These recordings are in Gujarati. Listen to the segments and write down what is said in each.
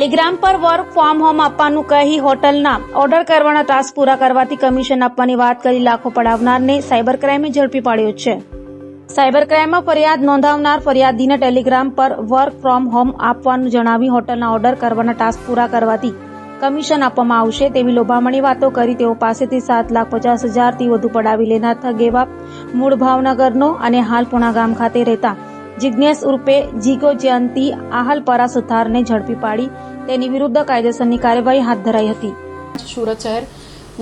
ટેલિગ્રામ પર વર્ક ફ્રોમ હોમ આપવાનું કહી હોટલના ઓર્ડર કરવાના ટાસ્ક પૂરા કરવાથી કમિશન આપવાની વાત કરી લાખો પડાવનારને સાયબર ક્રાઇમે ઝડપી પાડ્યો છે. સાયબર ક્રાઇમમાં ફરિયાદ નોંધાવનાર ફરિયાદીને ટેલિગ્રામ પર વર્ક ફ્રોમ હોમ આપવાનું જણાવી હોટલના ઓર્ડર કરવાના ટાસ્ક પૂરા કરવાથી કમિશન આપવામાં આવશે તેવી લોભામણી વાતો કરી તેઓ પાસેથી 7,50,000થી વધુ પડાવી લેનાર ઠગ એવા મૂળ ભાવનગરનો અને હાલ પુણા ગામ ખાતે રહેતા જિજ્ઞેશ ઉર્ફે જીગો જયંતી આહલપરા સુથારને ઝડપી પાડી તેની વિરુદ્ધ કાયદેસરની કાર્યવાહી હાથ ધરાઈ હતી. સુરત શહેર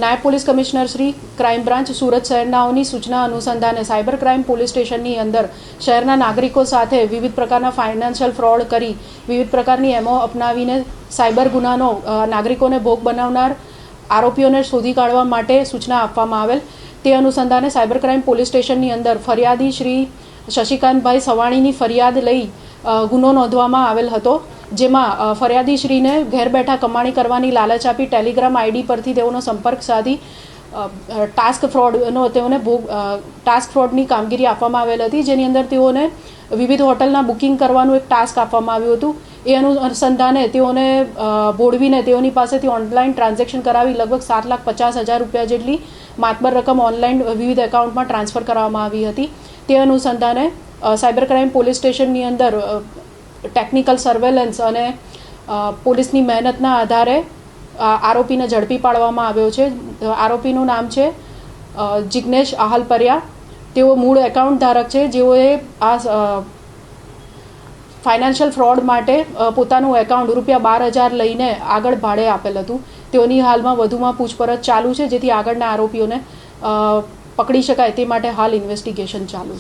નાયબ police commissioner Shri crime branch Surat શહેરનાઓની સૂચના અનુસંધાને સાયબર ક્રાઇમ પોલીસ સ્ટેશનની અંદર શહેરના નાગરિકો સાથે વિવિધ પ્રકારના ફાઇનાન્શિયલ ફ્રોડ કરી વિવિધ પ્રકારની એમો અપનાવીને સાયબર ગુનાનો નાગરિકોને ભોગ બનાવનાર આરોપીઓને શોધી કાઢવા માટે સૂચના આપવામાં આવેલ. તે અનુસંધાને સાયબર ક્રાઇમ પોલીસ સ્ટેશનની અંદર ફરિયાદી શ્રી શશિકાંતભાઈ સવાણીની ફરિયાદ લઈ ગુનો નોંધવામાં આવેલ હતો, જેમાં ફરિયાદીશ્રીને ઘેર બેઠા કમાણી કરવાની લાલચ આપી ટેલિગ્રામ આઈડી પરથી તેઓનો સંપર્ક સાધી ટાસ્ક ફ્રોડની કામગીરી આપવામાં આવેલ હતી, જેની અંદર તેઓને વિવિધ હોટલના બુકિંગ કરવાનું એક ટાસ્ક આપવામાં આવ્યું હતું. એ અનુસંધાને તેઓને બોળવીને તેઓની પાસેથી ઓનલાઈન ટ્રાન્ઝેક્શન કરાવી લગભગ 7,50,000 રૂપિયા જેટલી માતબર રકમ ઓનલાઈન વિવિધ એકાઉન્ટમાં ટ્રાન્સફર કરવામાં આવી હતી. તે અનુસંધાને સાયબર ક્રાઇમ પોલીસ સ્ટેશનની અંદર ટેકનિકલ સર્વેલન્સ અને પોલીસની મહેનતના આધારે આરોપીને ઝડપી પાડવામાં આવ્યો છે. આરોપીનું નામ છે જિજ્ઞેશ આહલપરિયા. તેઓ મૂળ એકાઉન્ટ ધારક છે, જેઓએ આ ફાઇનાન્શિયલ ફ્રોડ માટે પોતાનું એકાઉન્ટ ₹12,000 લઈને આગળ ભાડે આપેલ હતું. તેઓની હાલમાં વધુમાં પૂછપરછ ચાલુ છે, જેથી આગળના આરોપીઓને પકડી શકાય તે માટે હાલ ઇન્વેસ્ટિગેશન ચાલુ છે.